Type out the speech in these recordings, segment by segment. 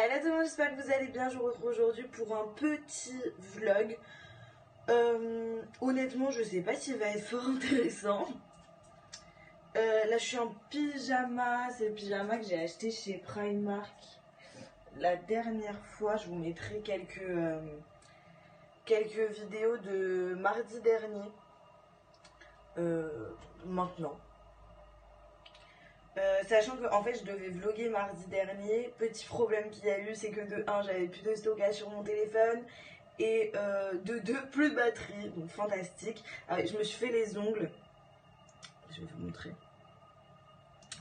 Hello tout le monde, j'espère que vous allez bien. Je vous retrouve aujourd'hui pour un petit vlog. Honnêtement, je sais pas s'il va être fort intéressant. Là, je suis en pyjama. C'est le pyjama que j'ai acheté chez Primark la dernière fois. Je vous mettrai quelques vidéos de mardi dernier. Maintenant. Sachant que en fait je devais vlogger mardi dernier, petit problème qu'il y a eu, c'est que de 1 j'avais plus de stockage sur mon téléphone et de 2 plus de batterie, donc fantastique. Je me suis fait les ongles, je vais vous montrer.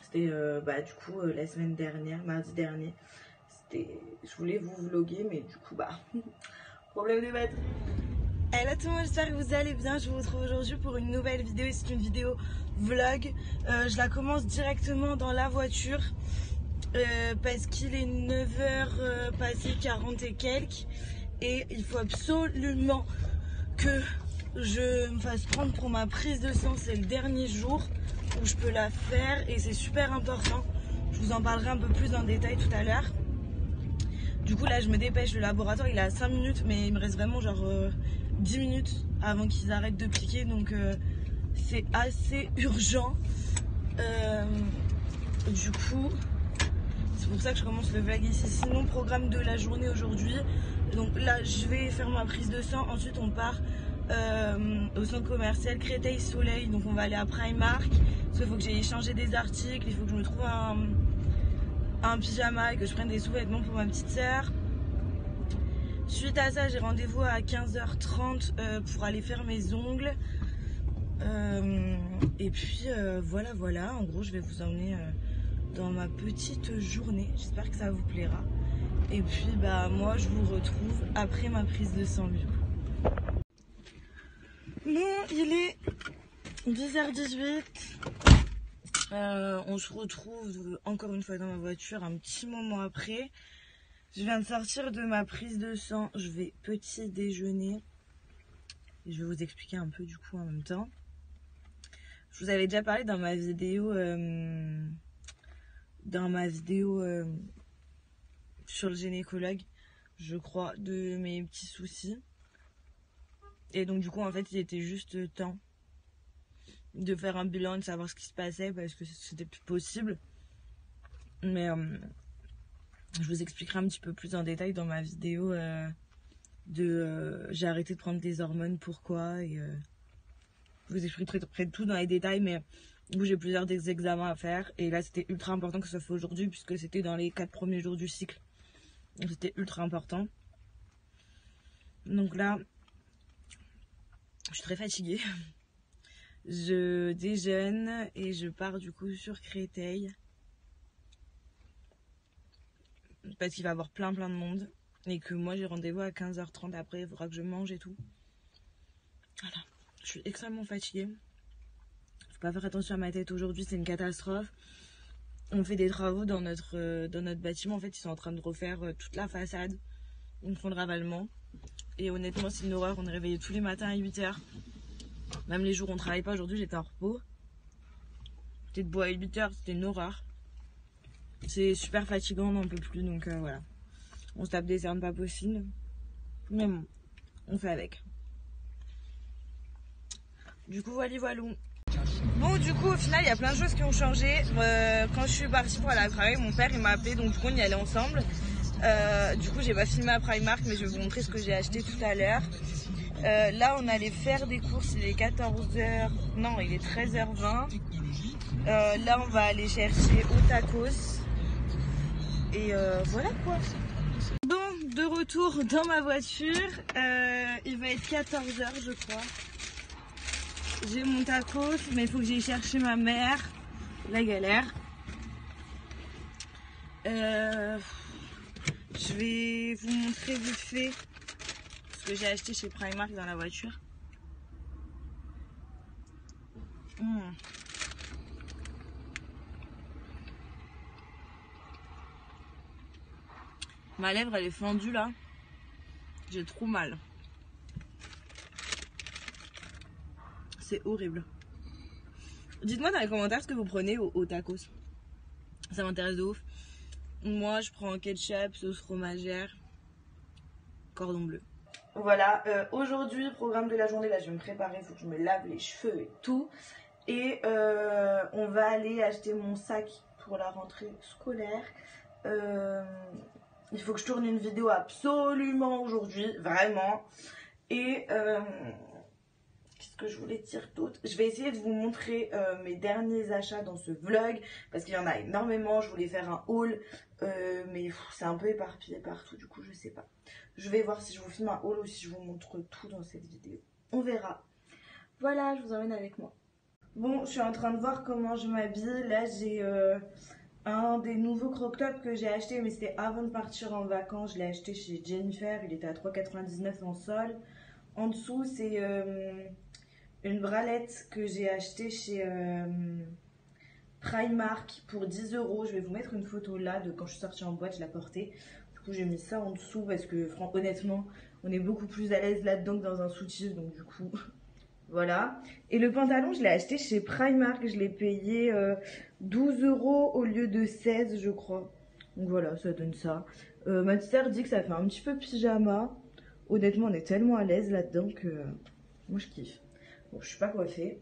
C'était du coup la semaine dernière, mardi dernier. Je voulais vous vlogger mais du coup problème de batterie. Hello tout le monde, j'espère que vous allez bien. Je vous retrouve aujourd'hui pour une nouvelle vidéo. C'est une vidéo vlog. Je la commence directement dans la voiture parce qu'il est 9h passé 40 et quelques. Et il faut absolument que je me fasse prendre pour ma prise de sang. C'est le dernier jour où je peux la faire et c'est super important. Je vous en parlerai un peu plus en détail tout à l'heure. Du coup là je me dépêche, le laboratoire il est à 5 minutes mais il me reste vraiment genre 10 minutes avant qu'ils arrêtent de piquer, donc c'est assez urgent. Du coup c'est pour ça que je commence le vlog ici. Sinon programme de la journée aujourd'hui, donc là je vais faire ma prise de sang, ensuite on part au centre commercial Créteil Soleil, donc on va aller à Primark parce qu'il faut que j'aille changer des articles, il faut que je me trouve un pyjama et que je prenne des sous-vêtements pour ma petite sœur. Suite à ça j'ai rendez-vous à 15h30 pour aller faire mes ongles et puis voilà, en gros je vais vous emmener dans ma petite journée, j'espère que ça vous plaira et puis moi je vous retrouve après ma prise de sang du coup. Bon, il est 10h18. On se retrouve encore une fois dans ma voiture un petit moment après. Je viens de sortir de ma prise de sang, je vais petit déjeuner. Je vais vous expliquer un peu du coup en même temps. Je vous avais déjà parlé dans ma vidéo sur le gynécologue, je crois, de mes petits soucis. Et donc du coup en fait il était juste temps de faire un bilan, de savoir ce qui se passait parce que c'était plus possible. Mais je vous expliquerai un petit peu plus en détail dans ma vidéo j'ai arrêté de prendre des hormones, pourquoi, et je vous expliquerai tout dans les détails, mais où j'ai plusieurs examens à faire et là c'était ultra important que ça soit fait aujourd'hui puisque c'était dans les 4 premiers jours du cycle, donc c'était ultra important. Donc là je suis très fatiguée. Je déjeune et je pars du coup sur Créteil parce qu'il va y avoir plein de monde et que moi j'ai rendez-vous à 15h30 après, il faudra que je mange et tout. Voilà, je suis extrêmement fatiguée. Faut pas faire attention à ma tête aujourd'hui, c'est une catastrophe. On fait des travaux dans notre bâtiment, en fait ils sont en train de refaire toute la façade. Ils font le ravalement et honnêtement c'est une horreur, on est réveillé tous les matins à 8h. Même les jours où on travaille pas, aujourd'hui j'étais en repos. J'étais debout à 8h, c'était une horreur. C'est super fatigant, on n'en peut plus, donc voilà. On se tape des cernes pas possibles. Mais bon, on fait avec. Du coup, voilà. Bon, du coup, au final, il y a plein de choses qui ont changé. Quand je suis partie pour aller à travail, mon père il m'a appelé, donc du coup, on y allait ensemble. Du coup, j'ai pas filmé à Primark, mais je vais vous montrer ce que j'ai acheté tout à l'heure. Là, on allait faire des courses, il est 14h. Non, il est 13h20. Là, on va aller chercher au tacos. Et voilà quoi. Bon, de retour dans ma voiture, il va être 14h je crois. J'ai mon tacos, mais il faut que j'aille chercher ma mère. La galère. Je vais vous montrer vite fait ce que j'ai acheté chez Primark dans la voiture. Ma lèvre elle est fendue là. J'ai trop mal. C'est horrible. Dites-moi dans les commentaires ce que vous prenez au tacos. Ça m'intéresse de ouf. Moi, je prends ketchup, sauce fromagère, cordon bleu. Voilà, aujourd'hui, programme de la journée, là je vais me préparer, il faut que je me lave les cheveux et tout. Et on va aller acheter mon sac pour la rentrée scolaire. Il faut que je tourne une vidéo absolument aujourd'hui, vraiment. Et qu'est-ce que je voulais dire d'autre? Je vais essayer de vous montrer mes derniers achats dans ce vlog, parce qu'il y en a énormément. Je voulais faire un haul, mais c'est un peu éparpillé partout, du coup je sais pas. Je vais voir si je vous filme un haul ou si je vous montre tout dans cette vidéo. On verra. Voilà, je vous emmène avec moi. Bon, je suis en train de voir comment je m'habille. Là, j'ai un des nouveaux crop-tops que j'ai acheté, mais c'était avant de partir en vacances. Je l'ai acheté chez Jennifer. Il était à 3,99 € en solde. En dessous, c'est une bralette que j'ai achetée chez Primark pour 10 €. Je vais vous mettre une photo là de quand je suis sortie en boîte, je la portais. Du coup, j'ai mis ça en dessous parce que, honnêtement, on est beaucoup plus à l'aise là-dedans que dans un soutif. Donc, du coup, voilà. Et le pantalon, je l'ai acheté chez Primark. Je l'ai payé 12 € au lieu de 16, je crois. Donc voilà, ça donne ça. Ma sœur dit que ça fait un petit peu pyjama. Honnêtement, on est tellement à l'aise là-dedans que moi, je kiffe. Bon, je suis pas coiffée.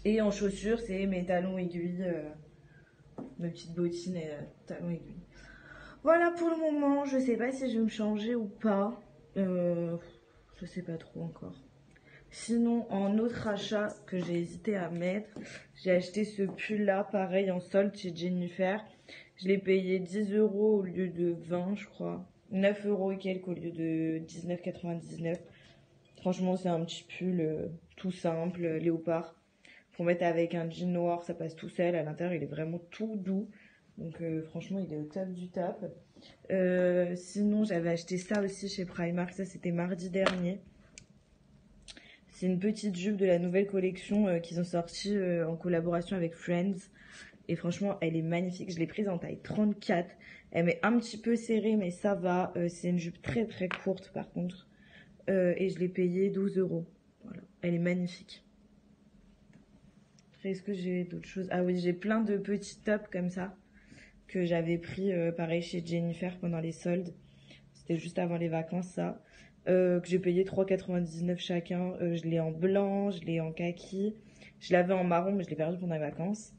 Et en chaussures, c'est mes talons aiguilles. Mes petites bottines et talons aiguilles. Voilà pour le moment. Je sais pas si je vais me changer ou pas. Je sais pas trop encore. Sinon, en autre achat que j'ai hésité à mettre, j'ai acheté ce pull là, pareil en solde chez Jennifer. Je l'ai payé 10 € au lieu de 20, je crois. 9 € et quelques au lieu de 19,99 €. Franchement, c'est un petit pull tout simple, léopard. Pour mettre avec un jean noir, ça passe tout seul. À l'intérieur, il est vraiment tout doux. Donc franchement, il est au top du top. Sinon, j'avais acheté ça aussi chez Primark. Ça, c'était mardi dernier. C'est une petite jupe de la nouvelle collection qu'ils ont sortie en collaboration avec Friends. Et franchement, elle est magnifique. Je l'ai prise en taille 34. Elle m'est un petit peu serrée, mais ça va. C'est une jupe très très courte par contre. Et je l'ai payée 12 €. Voilà. Elle est magnifique. Après, est-ce que j'ai d'autres choses? Ah oui, j'ai plein de petits tops comme ça que j'avais pris pareil chez Jennifer pendant les soldes. C'était juste avant les vacances, ça. Que j'ai payé 3,99 € chacun. Je l'ai en blanc, je l'ai en kaki. Je l'avais en marron, mais je l'ai perdu pendant les vacances.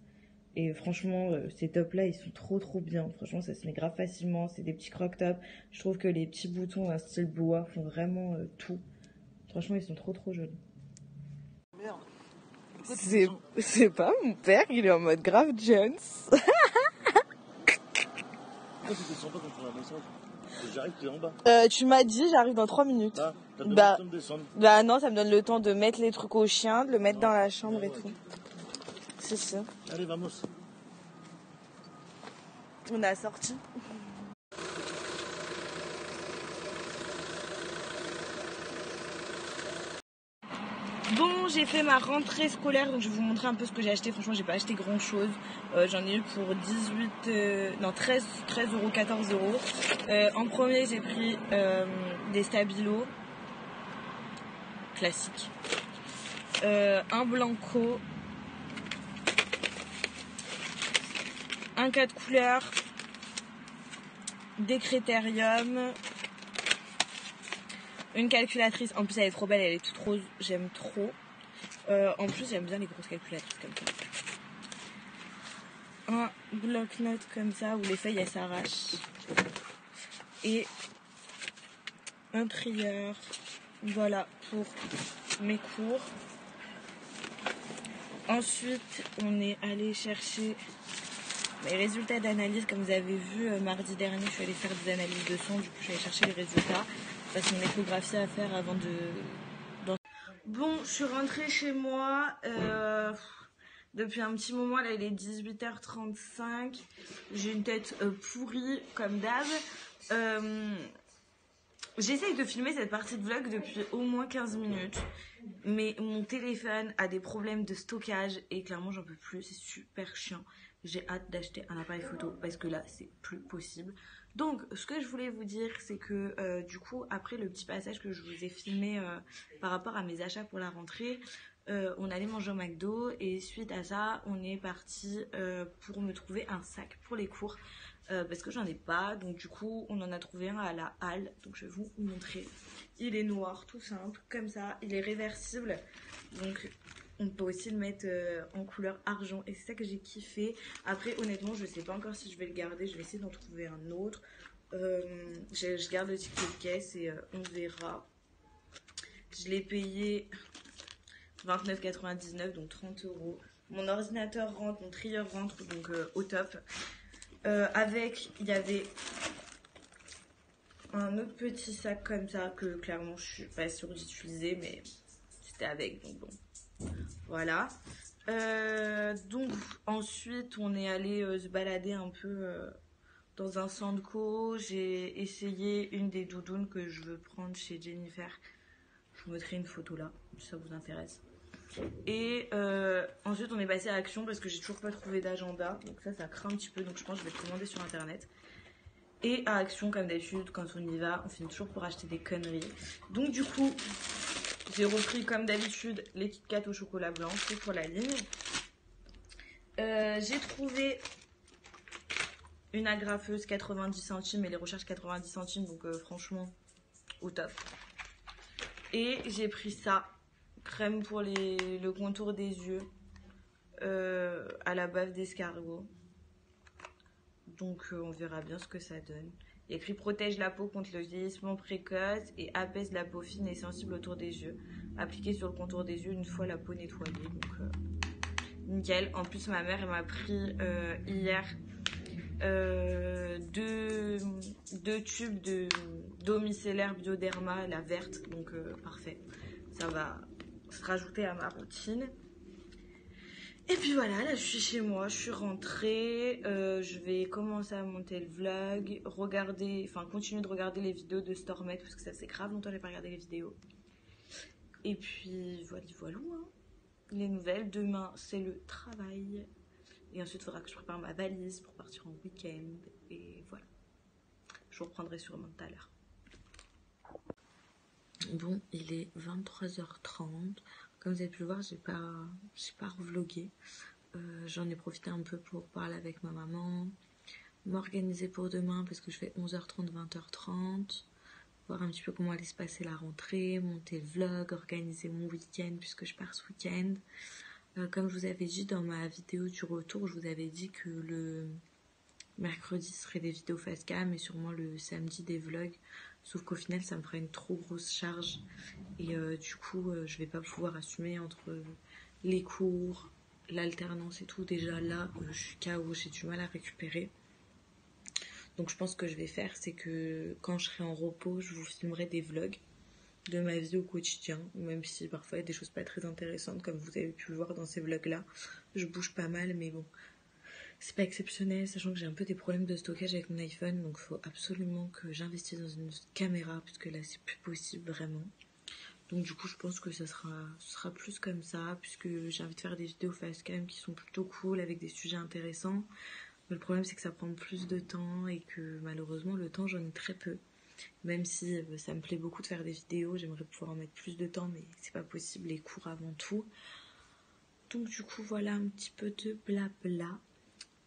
Et franchement, ces tops-là, ils sont trop trop bien. Franchement, ça se met grave facilement. C'est des petits croc-tops. Je trouve que les petits boutons d'un style boa font vraiment tout. Franchement, ils sont trop trop jolis. Merde. C'est pas mon père, il est en mode grave Jones. Pourquoi tu descends pas quand tu as un message? J'arrive, t'es en bas. Tu m'as dit, j'arrive dans 3 minutes. Ah, t'as donné le temps de descendre. Bah non, ça me donne le temps de mettre les trucs au chien, de le mettre dans la chambre et tout. Si, si. Allez, vamos. On a sorti. Bon, j'ai fait ma rentrée scolaire, donc je vais vous montrer un peu ce que j'ai acheté. Franchement, j'ai pas acheté grand chose. J'en ai eu pour 13 €, 14 €. En premier, j'ai pris des stabilos classiques. Un blanco. Un 4 couleurs. Des critériums. Une calculatrice, en plus elle est trop belle, elle est toute rose, j'aime trop. En plus j'aime bien les grosses calculatrices comme ça. Un bloc-notes comme ça où les feuilles elles s'arrachent. Et un trieur, voilà pour mes cours. Ensuite on est allé chercher les résultats d'analyse. Comme vous avez vu mardi dernier je suis allée faire des analyses de son, du coup je suis allée chercher les résultats. Parce une échographie à faire avant de... Bon, je suis rentrée chez moi depuis un petit moment. Là, il est 18h35. J'ai une tête pourrie, comme d'hab. J'essaye de filmer cette partie de vlog depuis au moins 15 minutes. Mais mon téléphone a des problèmes de stockage. Et clairement, j'en peux plus. C'est super chiant. J'ai hâte d'acheter un appareil photo parce que là, c'est plus possible. Donc, ce que je voulais vous dire, c'est que du coup, après le petit passage que je vous ai filmé par rapport à mes achats pour la rentrée, on allait manger au McDo et suite à ça, on est parti pour me trouver un sac pour les cours. parce que j'en ai pas. Donc du coup on en a trouvé un à la halle, donc je vais vous montrer. Il est noir, tout simple, comme ça, il est réversible, donc on peut aussi le mettre en couleur argent et c'est ça que j'ai kiffé. Après honnêtement je sais pas encore si je vais le garder, je vais essayer d'en trouver un autre. Je garde le ticket de caisse et on verra. Je l'ai payé 29,99 donc 30 €. Mon ordinateur rentre, mon trieur rentre, donc au top. Avec, il y avait un autre petit sac comme ça que clairement je suis pas sûre d'utiliser, mais c'était avec, donc bon. Voilà. Donc ensuite on est allé se balader un peu dans un Sandco. J'ai essayé une des doudounes que je veux prendre chez Jennifer. Je vous mettrai une photo là, si ça vous intéresse. Et ensuite on est passé à Action parce que j'ai toujours pas trouvé d'agenda. Donc ça craint un petit peu, donc je pense que je vais le commander sur internet. Et à Action, comme d'habitude, quand on y va, on finit toujours pour acheter des conneries. Donc du coup, j'ai repris comme d'habitude les Kit Kat au chocolat blanc, c'est pour la ligne. J'ai trouvé une agrafeuse 90 centimes et les recharges 90 centimes, donc franchement au top. Et j'ai pris ça, crème pour le contour des yeux, à la bave d'escargot. Donc on verra bien ce que ça donne. Il y a écrit protège la peau contre le vieillissement précoce et apaise la peau fine et sensible autour des yeux. Appliqué sur le contour des yeux une fois la peau nettoyée. Donc nickel. En plus ma mère elle m'a pris hier deux tubes d'eau micellaire Bioderma, la verte. Donc parfait. Ça va se rajouter à ma routine. Et puis voilà, là je suis chez moi, je suis rentrée, je vais commencer à monter le vlog, continuer de regarder les vidéos de Stormette parce que ça fait grave longtemps que j'ai pas regardé les vidéos. Et puis voilà, hein. Les nouvelles, demain c'est le travail. Et ensuite il faudra que je prépare ma valise pour partir en week-end. Et voilà, je vous reprendrai sûrement tout à l'heure. Bon, il est 23h30. Comme vous avez pu le voir, j'ai pas revlogué. J'en ai profité un peu pour parler avec ma maman, m'organiser pour demain parce que je fais 11h30, 20h30, voir un petit peu comment allait se passer la rentrée, monter le vlog, organiser mon week-end puisque je pars ce week-end. Comme je vous avais dit dans ma vidéo du retour, je vous avais dit que le mercredi serait des vidéos face cam et sûrement le samedi des vlogs. Sauf qu'au final, ça me ferait une trop grosse charge. Et du coup, je vais pas pouvoir assumer entre les cours, l'alternance et tout. Déjà là, je suis KO, j'ai du mal à récupérer. Donc je pense que je vais faire, c'est que quand je serai en repos, je vous filmerai des vlogs de ma vie au quotidien. Même si parfois il y a des choses pas très intéressantes, comme vous avez pu le voir dans ces vlogs-là. Je bouge pas mal, mais bon. C'est pas exceptionnel, sachant que j'ai un peu des problèmes de stockage avec mon iPhone, donc il faut absolument que j'investisse dans une caméra, puisque là c'est plus possible vraiment. Donc du coup je pense que ce sera plus comme ça, puisque j'ai envie de faire des vidéos facecam qui sont plutôt cool, avec des sujets intéressants. Mais le problème c'est que ça prend plus de temps, et que malheureusement le temps j'en ai très peu. Même si ça me plaît beaucoup de faire des vidéos, j'aimerais pouvoir en mettre plus de temps, mais c'est pas possible, les cours avant tout. Donc du coup voilà un petit peu de blabla.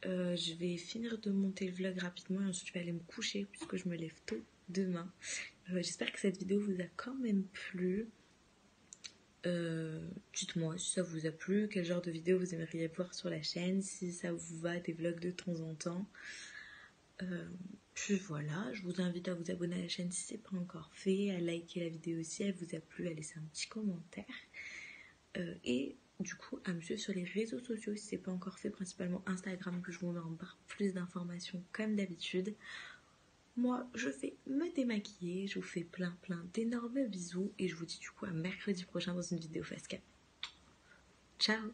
Je vais finir de monter le vlog rapidement et ensuite je vais aller me coucher puisque je me lève tôt demain. J'espère que cette vidéo vous a quand même plu. Dites-moi si ça vous a plu, quel genre de vidéo vous aimeriez voir sur la chaîne, si ça vous va, des vlogs de temps en temps. Puis voilà, je vous invite à vous abonner à la chaîne si c'est pas encore fait, à liker la vidéo si elle vous a plu, à laisser un petit commentaire. Et du coup à me suivre sur les réseaux sociaux si c'est pas encore fait, principalement Instagram, que je vous mets en barre plus d'informations comme d'habitude. Moi je vais me démaquiller, je vous fais plein d'énormes bisous et je vous dis du coup à mercredi prochain dans une vidéo facecam. Ciao.